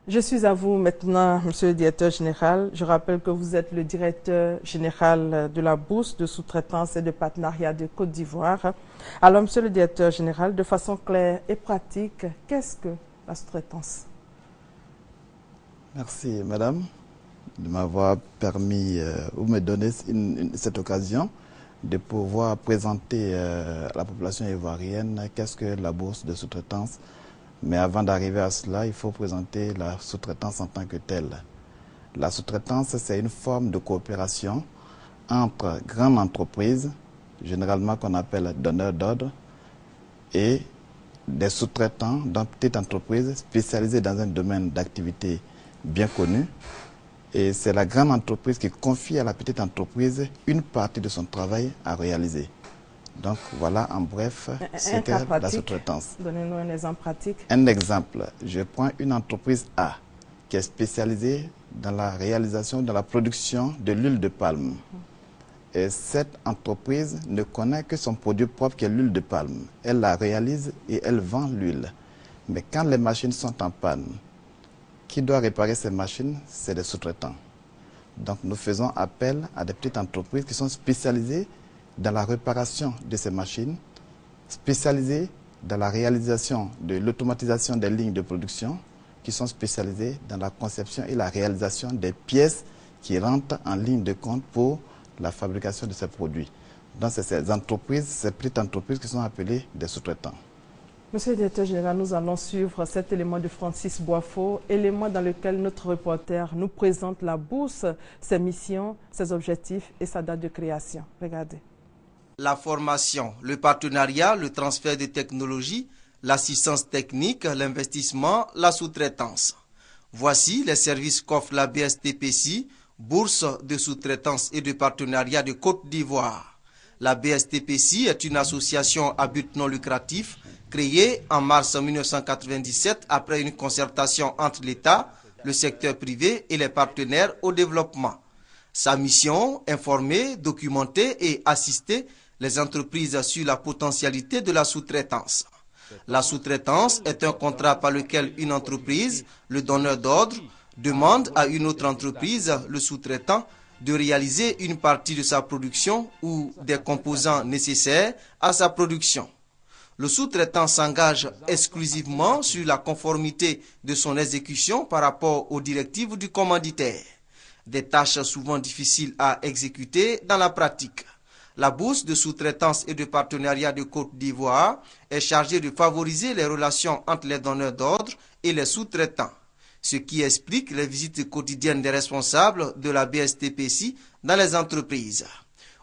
Je suis à vous maintenant, Monsieur le Directeur Général. Je rappelle que vous êtes le Directeur Général de la Bourse de sous-traitance et de partenariat de Côte d'Ivoire. Alors, Monsieur le Directeur Général, de façon claire et pratique, qu'est-ce que la sous-traitance? Merci, Madame, de m'avoir permis ou me donner cette occasion de pouvoir présenter à la population ivoirienne qu'est-ce que la Bourse de sous-traitance. Mais avant d'arriver à cela, il faut présenter la sous-traitance en tant que telle. La sous-traitance, c'est une forme de coopération entre grandes entreprises, généralement qu'on appelle donneurs d'ordre, et des sous-traitants dans petites entreprises spécialisées dans un domaine d'activité bien connu. Et c'est la grande entreprise qui confie à la petite entreprise une partie de son travail à réaliser. Donc voilà en bref ce qu'est la sous-traitance. Donnez-nous un exemple pratique. Un exemple, je prends une entreprise A qui est spécialisée dans la réalisation, dans la production de l'huile de palme. Et cette entreprise ne connaît que son produit propre qui est l'huile de palme. Elle la réalise et elle vend l'huile. Mais quand les machines sont en panne, qui doit réparer ces machines? C'est des sous-traitants. Donc nous faisons appel à des petites entreprises qui sont spécialisées dans la réparation de ces machines, spécialisées dans la réalisation de l'automatisation des lignes de production, qui sont spécialisées dans la conception et la réalisation des pièces qui rentrent en ligne de compte pour la fabrication de ces produits. Donc c'est ces entreprises, ces petites entreprises qui sont appelées des sous-traitants. Monsieur le Directeur Général, nous allons suivre cet élément de Francis Boifo, élément dans lequel notre reporter nous présente la bourse, ses missions, ses objectifs et sa date de création. Regardez. La formation, le partenariat, le transfert de technologies, l'assistance technique, l'investissement, la sous-traitance. Voici les services qu'offre la BSTPC, Bourse de sous-traitance et de partenariat de Côte d'Ivoire. La BSTPC est une association à but non lucratif créée en mars 1997 après une concertation entre l'État, le secteur privé et les partenaires au développement. Sa mission, informer, documenter et assister les entreprises sur la potentialité de la sous-traitance. La sous-traitance est un contrat par lequel une entreprise, le donneur d'ordre, demande à une autre entreprise, le sous-traitant, de réaliser une partie de sa production ou des composants nécessaires à sa production. Le sous-traitant s'engage exclusivement sur la conformité de son exécution par rapport aux directives du commanditaire. Des tâches souvent difficiles à exécuter dans la pratique. La bourse de sous-traitance et de partenariat de Côte d'Ivoire est chargée de favoriser les relations entre les donneurs d'ordre et les sous-traitants, ce qui explique les visites quotidiennes des responsables de la BSTPC dans les entreprises.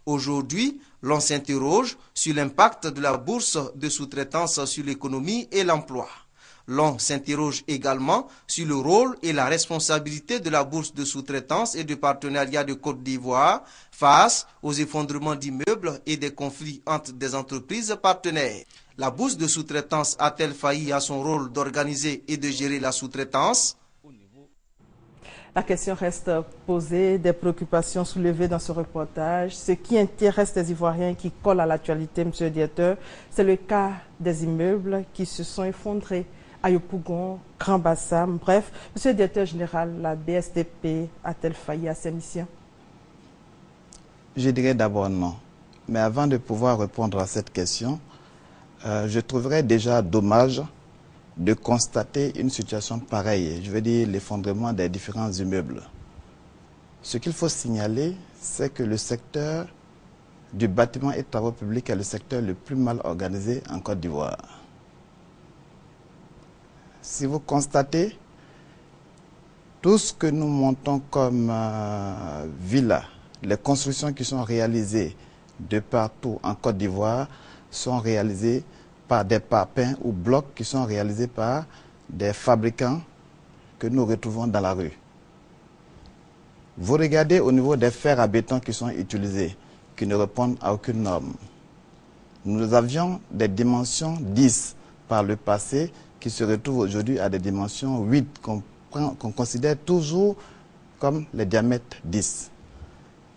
Aujourd'hui, l'on s'interroge sur l'impact de la bourse de sous-traitance sur l'économie et l'emploi. L'on s'interroge également sur le rôle et la responsabilité de la bourse de sous-traitance et de partenariat de Côte d'Ivoire face aux effondrements d'immeubles et des conflits entre des entreprises partenaires. La bourse de sous-traitance a-t-elle failli à son rôle d'organiser et de gérer la sous-traitance? La question reste posée, des préoccupations soulevées dans ce reportage. Ce qui intéresse les Ivoiriens qui colle à l'actualité, Monsieur le Directeur, c'est le cas des immeubles qui se sont effondrés à Yopougon, Grand Bassam. Bref, Monsieur le Directeur Général, la BSTP a-t-elle failli à ses missions? Je dirais d'abord non. Mais avant de pouvoir répondre à cette question, je trouverais déjà dommage de constater une situation pareille, je veux dire l'effondrement des différents immeubles. Ce qu'il faut signaler, c'est que le secteur du bâtiment et travaux publics est le secteur le plus mal organisé en Côte d'Ivoire. Si vous constatez, tout ce que nous montons comme villas, les constructions qui sont réalisées de partout en Côte d'Ivoire sont réalisées par des parpaings ou blocs qui sont réalisés par des fabricants que nous retrouvons dans la rue. Vous regardez au niveau des fers à béton qui sont utilisés, qui ne répondent à aucune norme. Nous avions des dimensions 10 par le passé qui se retrouvent aujourd'hui à des dimensions 8 qu'on considère toujours comme les diamètres 10.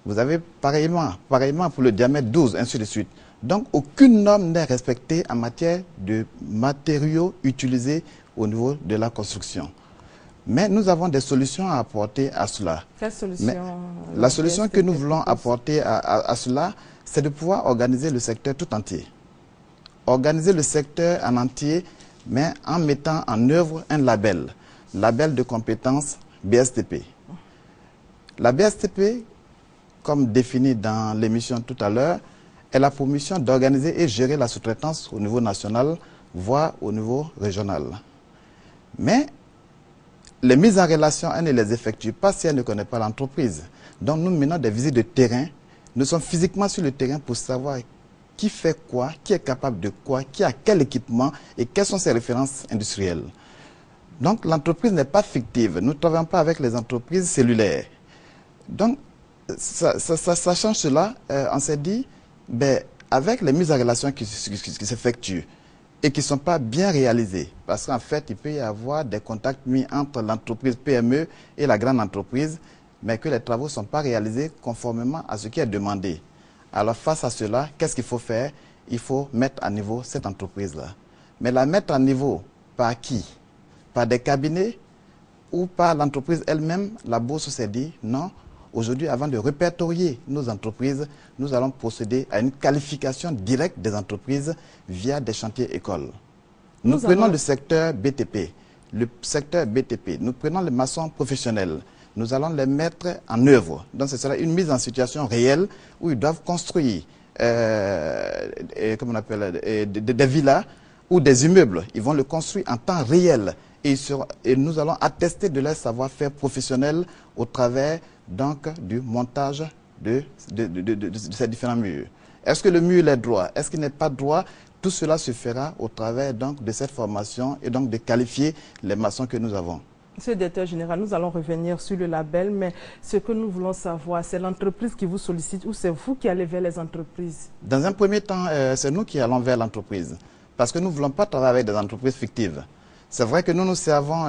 Vous avez pareillement pour le diamètre 12, ainsi de suite. Donc, aucune norme n'est respectée en matière de matériaux utilisés au niveau de la construction. Mais nous avons des solutions à apporter à cela. Quelle solution? La solution que nous voulons apporter à cela, c'est de pouvoir organiser le secteur tout entier. Organiser le secteur en entier, mais en mettant en œuvre un label de compétences BSTP. La BSTP, comme défini dans l'émission tout à l'heure, elle a pour mission d'organiser et gérer la sous-traitance au niveau national, voire au niveau régional. Mais les mises en relation, elle ne les effectue pas si elle ne connaît pas l'entreprise. Donc nous menons des visites de terrain. Nous sommes physiquement sur le terrain pour savoir qui fait quoi, qui est capable de quoi, qui a quel équipement et quelles sont ses références industrielles. Donc l'entreprise n'est pas fictive. Nous ne travaillons pas avec les entreprises cellulaires. Donc ça change cela. On s'est dit, ben, avec les mises en relation qui s'effectuent, et qui ne sont pas bien réalisés. Parce qu'en fait, il peut y avoir des contacts mis entre l'entreprise PME et la grande entreprise, mais que les travaux ne sont pas réalisés conformément à ce qui est demandé. Alors face à cela, qu'est-ce qu'il faut faire? Il faut mettre à niveau cette entreprise-là. Mais la mettre à niveau par qui? Par des cabinets ou par l'entreprise elle-même? La bourse s'est dit non. Aujourd'hui, avant de répertorier nos entreprises, nous allons procéder à une qualification directe des entreprises via des chantiers écoles. Nous prenons le secteur BTP. Nous prenons les maçons professionnels. Nous allons les mettre en œuvre. Donc, ce sera une mise en situation réelle où ils doivent construire des villas ou des immeubles. Ils vont le construire en temps réel. Et nous allons attester de leur savoir-faire professionnel au travers donc du montage de ces différents murs. Est-ce que le mur est droit? Est-ce qu'il n'est pas droit? Tout cela se fera au travers donc de cette formation et donc de qualifier les maçons que nous avons. Monsieur le directeur général, nous allons revenir sur le label, mais ce que nous voulons savoir, c'est l'entreprise qui vous sollicite ou c'est vous qui allez vers les entreprises? Dans un premier temps, c'est nous qui allons vers l'entreprise, parce que nous ne voulons pas travailler avec des entreprises fictives. C'est vrai que nous nous servons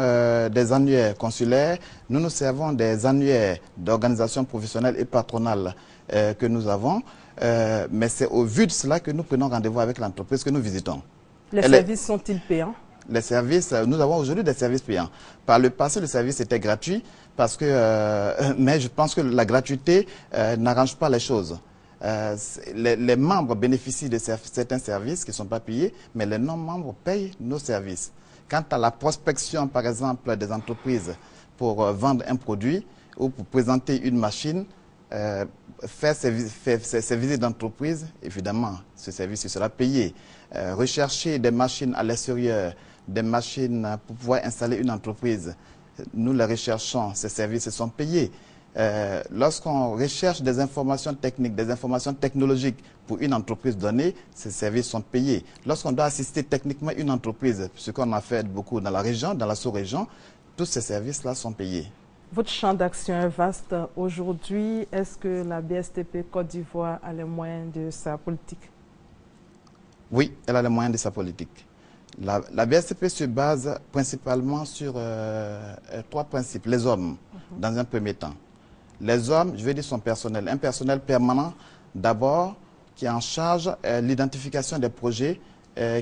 des annuaires consulaires, nous nous servons des annuaires d'organisations professionnelles et patronales que nous avons, mais c'est au vu de cela que nous prenons rendez-vous avec l'entreprise que nous visitons. Les services sont-ils payants? Les services, nous avons aujourd'hui des services payants. Par le passé, le service était gratuit, parce que, mais je pense que la gratuité n'arrange pas les choses. Les membres bénéficient de certains services qui ne sont pas payés, mais les non-membres payent nos services. Quant à la prospection, par exemple, des entreprises pour vendre un produit ou pour présenter une machine, faire ces visites d'entreprise, évidemment, ce service sera payé. Rechercher des machines à l'extérieur, des machines pour pouvoir installer une entreprise, nous les recherchons, ces services sont payés. Lorsqu'on recherche des informations techniques, des informations technologiques pour une entreprise donnée, ces services sont payés. Lorsqu'on doit assister techniquement une entreprise, ce qu'on a fait beaucoup dans la région, dans la sous-région, tous ces services-là sont payés. Votre champ d'action est vaste. Aujourd'hui, est-ce que la BSTP Côte d'Ivoire a les moyens de sa politique? Oui, elle a les moyens de sa politique. La BSTP se base principalement sur trois principes. Les hommes, dans un premier temps. Les hommes, je vais dire son personnel. Un personnel permanent, d'abord, qui est en charge de l'identification des projets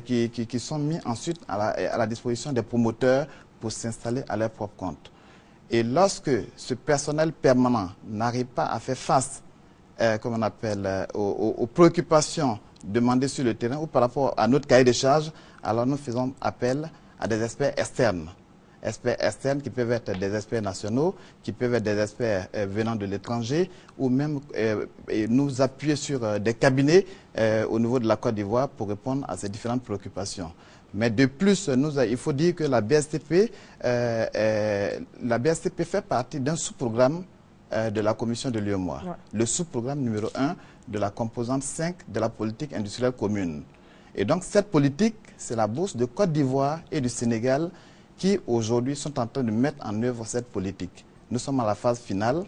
qui sont mis ensuite à la disposition des promoteurs pour s'installer à leur propre compte. Et lorsque ce personnel permanent n'arrive pas à faire face aux préoccupations demandées sur le terrain ou par rapport à notre cahier de charges, alors nous faisons appel à des experts externes. Experts externes qui peuvent être des experts nationaux, qui peuvent être des experts venant de l'étranger, ou même nous appuyer sur des cabinets au niveau de la Côte d'Ivoire pour répondre à ces différentes préoccupations. Mais de plus, il faut dire que la BSTP fait partie d'un sous-programme de la commission de l'UEMOA, le sous-programme numéro 1 de la composante 5 de la politique industrielle commune. Et donc cette politique, c'est la bourse de Côte d'Ivoire et du Sénégal qui aujourd'hui sont en train de mettre en œuvre cette politique. Nous sommes à la phase finale,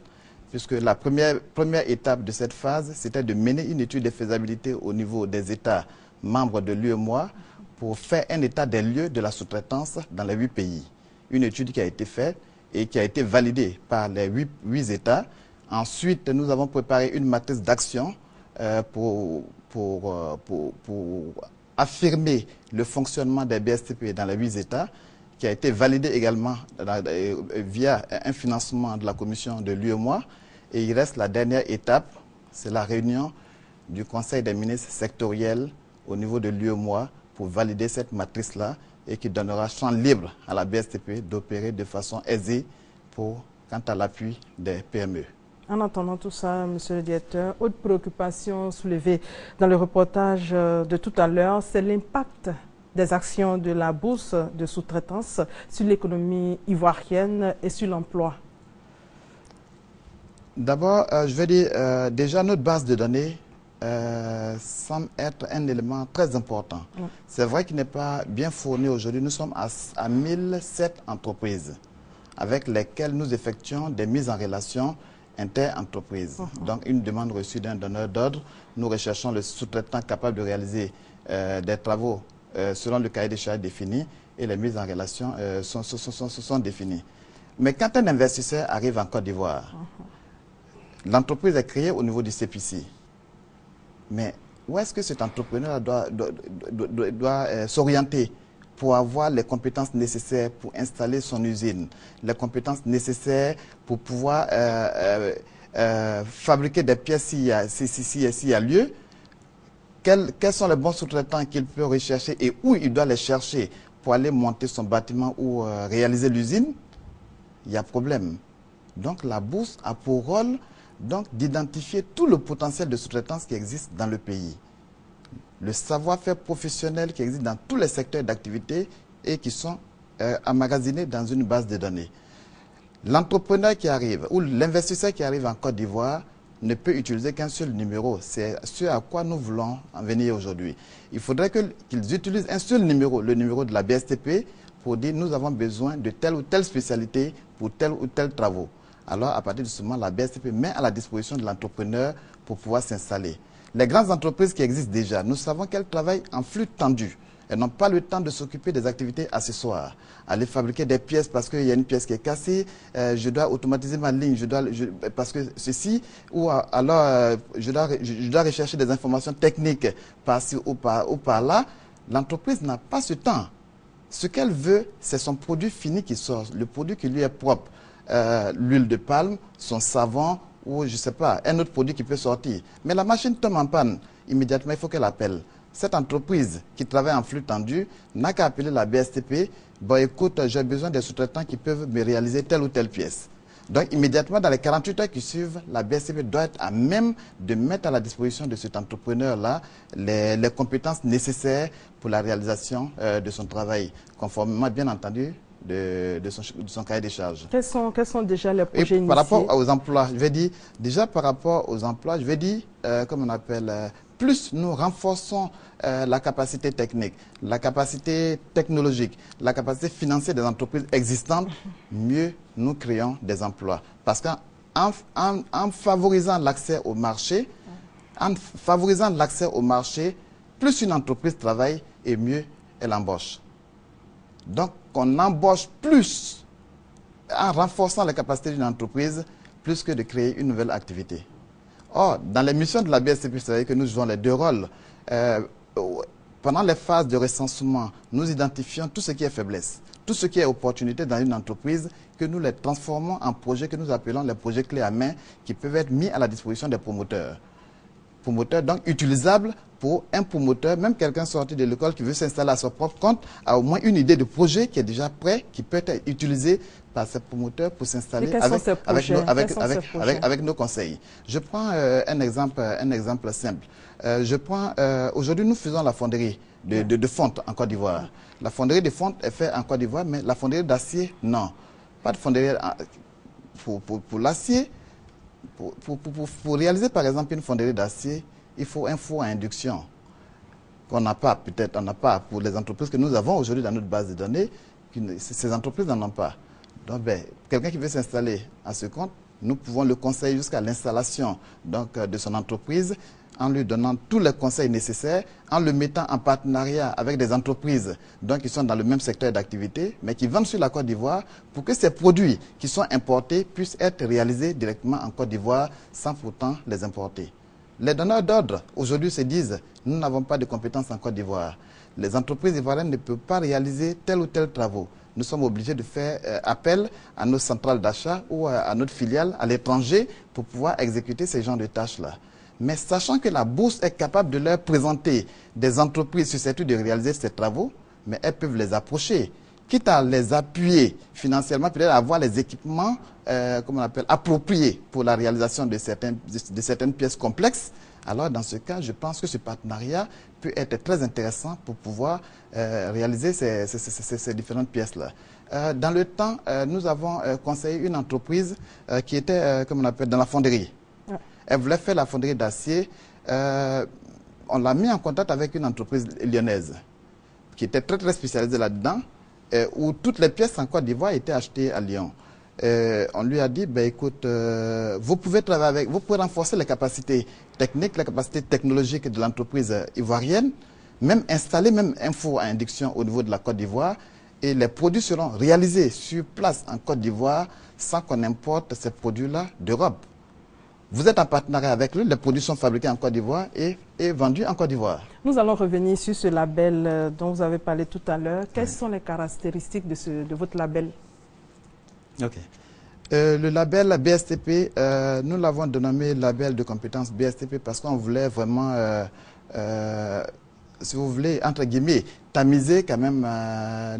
puisque la première étape de cette phase, c'était de mener une étude de faisabilité au niveau des États membres de l'UEMOA pour faire un état des lieux de la sous-traitance dans les 8 pays. Une étude qui a été faite et qui a été validée par les 8 États. Ensuite, nous avons préparé une matrice d'action pour affirmer le fonctionnement des BSTP dans les 8 États, qui a été validé également via un financement de la commission de l'UEMOA. Et il reste la dernière étape, c'est la réunion du Conseil des ministres sectoriels au niveau de l'UEMOA pour valider cette matrice-là et qui donnera champ libre à la BSTP d'opérer de façon aisée quant à l'appui des PME. En entendant tout ça, monsieur le directeur, autre préoccupation soulevée dans le reportage de tout à l'heure, c'est l'impact des actions de la bourse de sous-traitance sur l'économie ivoirienne et sur l'emploi. D'abord, je vais dire, déjà notre base de données semble être un élément très important. C'est vrai qu'il n'est pas bien fourni aujourd'hui. Nous sommes à 1007 entreprises avec lesquelles nous effectuons des mises en relation inter-entreprises. Donc, une demande reçue d'un donneur d'ordre, nous recherchons le sous-traitant capable de réaliser des travaux selon le cahier des charges défini et les mises en relation sont définies. Mais quand un investisseur arrive en Côte d'Ivoire, l'entreprise est créée au niveau du CPC. Mais où est-ce que cet entrepreneur doit s'orienter pour avoir les compétences nécessaires pour installer son usine, les compétences nécessaires pour pouvoir fabriquer des pièces s'il y a lieu? Quels sont les bons sous-traitants qu'il peut rechercher et où il doit les chercher pour aller monter son bâtiment ou réaliser l'usine? Il y a problème. Donc la bourse a pour rôle d'identifier tout le potentiel de sous-traitance qui existe dans le pays. Le savoir-faire professionnel qui existe dans tous les secteurs d'activité et qui sont emmagasinés dans une base de données. L'entrepreneur qui arrive ou l'investisseur qui arrive en Côte d'Ivoire ne peut utiliser qu'un seul numéro. C'est ce à quoi nous voulons en venir aujourd'hui. Il faudrait qu'ils utilisent un seul numéro, le numéro de la BSTP, pour dire nous avons besoin de telle ou telle spécialité pour tel ou tel travaux. Alors, à partir de ce moment, la BSTP met à la disposition de l'entrepreneur pour pouvoir s'installer. Les grandes entreprises qui existent déjà, nous savons qu'elles travaillent en flux tendu. Elles n'ont pas le temps de s'occuper des activités accessoires. Aller fabriquer des pièces parce qu'il y a une pièce qui est cassée, je dois automatiser ma ligne, parce que ceci, ou alors je dois rechercher des informations techniques par-ci ou par-là. L'entreprise n'a pas ce temps. Ce qu'elle veut, c'est son produit fini qui sort, le produit qui lui est propre. L'huile de palme, son savon ou je ne sais pas, un autre produit qui peut sortir. Mais la machine tombe en panne, immédiatement il faut qu'elle appelle. Cette entreprise qui travaille en flux tendu n'a qu'à appeler la BSTP. Bon écoute, j'ai besoin des sous-traitants qui peuvent me réaliser telle ou telle pièce. Donc immédiatement dans les 48 heures qui suivent, la BSTP doit être à même de mettre à la disposition de cet entrepreneur-là les compétences nécessaires pour la réalisation de son travail, conformément bien entendu de son cahier des charges. Quels sont déjà les projets initiés? Par rapport aux emplois, je vais dire, déjà par rapport aux emplois, je vais dire, comme on appelle, plus nous renforçons la capacité technique, la capacité technologique, la capacité financière des entreprises existantes, mieux nous créons des emplois. Parce qu'en favorisant l'accès au marché, plus une entreprise travaille et mieux elle embauche. Donc, on embauche plus en renforçant les capacités d'une entreprise, plus que de créer une nouvelle activité. Or, dans les missions de la BSTP, vous savez que nous jouons les deux rôles. Pendant les phases de recensement, nous identifions tout ce qui est faiblesse, tout ce qui est opportunité dans une entreprise, que nous les transformons en projets que nous appelons les projets clés à main, qui peuvent être mis à la disposition des promoteurs. Promoteurs donc utilisables pour un promoteur, même quelqu'un sorti de l'école qui veut s'installer à son propre compte, a au moins une idée de projet qui est déjà prêt, qui peut être utilisé par ces promoteurs pour s'installer avec nos conseils. Je prends un exemple simple. Aujourd'hui, nous faisons la fonderie de fonte en Côte d'Ivoire. La fonderie de fonte est faite en Côte d'Ivoire, mais la fonderie d'acier, non. Pas de fonderie pour l'acier. Pour réaliser par exemple une fonderie d'acier, il faut un four à induction qu'on n'a pas, peut-être on n'a pas pour les entreprises que nous avons aujourd'hui dans notre base de données, ces entreprises n'en ont pas. Donc quelqu'un qui veut s'installer à ce compte, nous pouvons le conseiller jusqu'à l'installation de son entreprise en lui donnant tous les conseils nécessaires, en le mettant en partenariat avec des entreprises donc, qui sont dans le même secteur d'activité, mais qui vendent sur la Côte d'Ivoire pour que ces produits qui sont importés puissent être réalisés directement en Côte d'Ivoire sans pourtant les importer. Les donneurs d'ordre aujourd'hui se disent « nous n'avons pas de compétences en Côte d'Ivoire ». Les entreprises ivoiriennes ne peuvent pas réaliser tel ou tel travaux. Nous sommes obligés de faire appel à nos centrales d'achat ou à notre filiale à l'étranger pour pouvoir exécuter ces genres de tâches-là. Mais sachant que la bourse est capable de leur présenter des entreprises susceptibles de réaliser ces travaux, mais elles peuvent les approcher. Quitte à les appuyer financièrement, peut-être avoir les équipements appropriés pour la réalisation de certaines pièces complexes, alors dans ce cas, je pense que ce partenariat peut être très intéressant pour pouvoir réaliser ces différentes pièces-là. Dans le temps, nous avons conseillé une entreprise qui était, dans la fonderie. Ouais. Elle voulait faire la fonderie d'acier. On l'a mis en contact avec une entreprise lyonnaise qui était très, très spécialisée là-dedans, où toutes les pièces en Côte d'Ivoire étaient achetées à Lyon. On lui a dit, écoute, vous pouvez travailler avec, vous pouvez renforcer les capacités techniques, les capacités technologiques de l'entreprise ivoirienne, même installer même un four à induction au niveau de la Côte d'Ivoire, et les produits seront réalisés sur place en Côte d'Ivoire sans qu'on importe ces produits-là d'Europe. Vous êtes en partenariat avec eux, les produits sont fabriqués en Côte d'Ivoire et vendus en Côte d'Ivoire. Nous allons revenir sur ce label dont vous avez parlé tout à l'heure. Quelles sont les caractéristiques de votre label? Ok. Le label BSTP, nous l'avons dénommé label de compétences BSTP parce qu'on voulait vraiment, si vous voulez, entre guillemets, tamiser quand même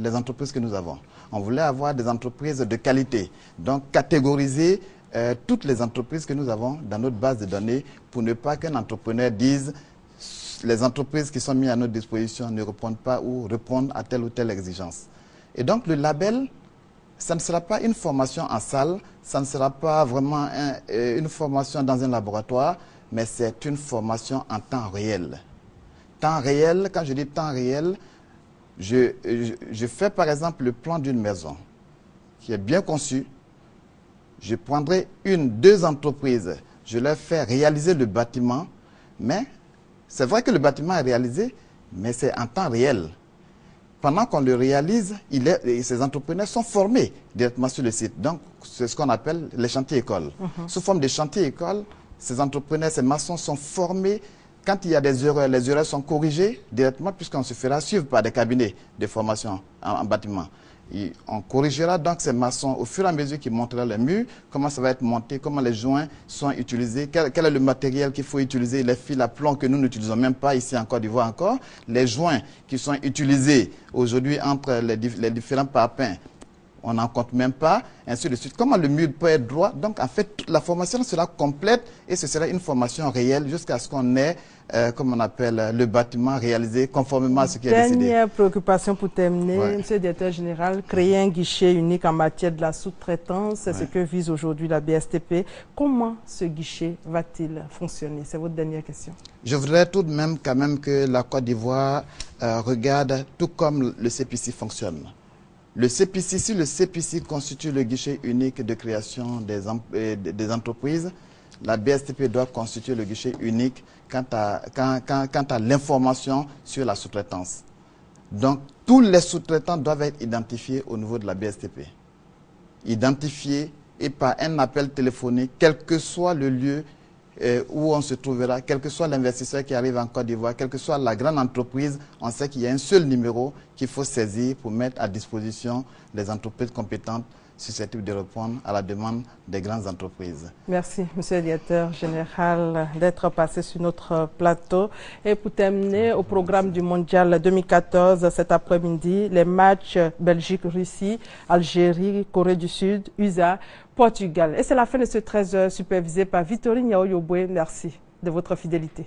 les entreprises que nous avons. On voulait avoir des entreprises de qualité, donc catégoriser toutes les entreprises que nous avons dans notre base de données pour ne pas qu'un entrepreneur dise les entreprises qui sont mises à notre disposition ne répondent pas ou répondent à telle ou telle exigence. Et donc le label, ça ne sera pas une formation en salle, ça ne sera pas vraiment une formation dans un laboratoire, mais c'est une formation en temps réel. Temps réel, quand je dis temps réel, je fais par exemple le plan d'une maison qui est bien conçu. Je prendrai deux entreprises, je leur fais réaliser le bâtiment, mais c'est vrai que le bâtiment est réalisé, mais c'est en temps réel. Pendant qu'on le réalise, ces entrepreneurs sont formés directement sur le site. Donc, c'est ce qu'on appelle les chantiers écoles. Sous forme de chantiers écoles, ces entrepreneurs, ces maçons sont formés. Quand il y a des erreurs, les erreurs sont corrigées directement puisqu'on se fera suivre par des cabinets de formation en bâtiment. Et on corrigera donc ces maçons au fur et à mesure qu'ils monteront les murs, comment ça va être monté, comment les joints sont utilisés, quel est le matériel qu'il faut utiliser, les fils à plomb que nous n'utilisons même pas ici en Côte d'Ivoire encore, les joints qui sont utilisés aujourd'hui entre les différents parpaings, on n'en compte même pas, ainsi de suite. Comment le mur peut être droit? Donc, en fait, toute la formation sera complète et ce sera une formation réelle jusqu'à ce qu'on ait, comme on appelle, le bâtiment réalisé conformément à ce qui est décidé. Dernière préoccupation pour terminer, Monsieur le Directeur Général, créer un guichet unique en matière de la sous-traitance, c'est ce que vise aujourd'hui la BSTP. Comment ce guichet va-t-il fonctionner? C'est votre dernière question. Je voudrais tout de même quand même que la Côte d'Ivoire regarde tout comme le CPC fonctionne. Le CPC, si le CPC constitue le guichet unique de création des entreprises, la BSTP doit constituer le guichet unique quant à l'information sur la sous-traitance. Donc, tous les sous-traitants doivent être identifiés au niveau de la BSTP. Identifiés et par un appel téléphonique, quel que soit le lieu où on se trouvera, quel que soit l'investisseur qui arrive en Côte d'Ivoire, quelle que soit la grande entreprise, on sait qu'il y a un seul numéro qu'il faut saisir pour mettre à disposition les entreprises compétentes susceptibles de répondre à la demande des grandes entreprises. Merci, Monsieur le Directeur Général, d'être passé sur notre plateau. Et pour terminer, au programme du Mondial 2014, cet après-midi, les matchs Belgique-Russie, Algérie, Corée du Sud, USA, Portugal. Et c'est la fin de ce 13h supervisé par Victorine Yaoyoboué. Merci de votre fidélité.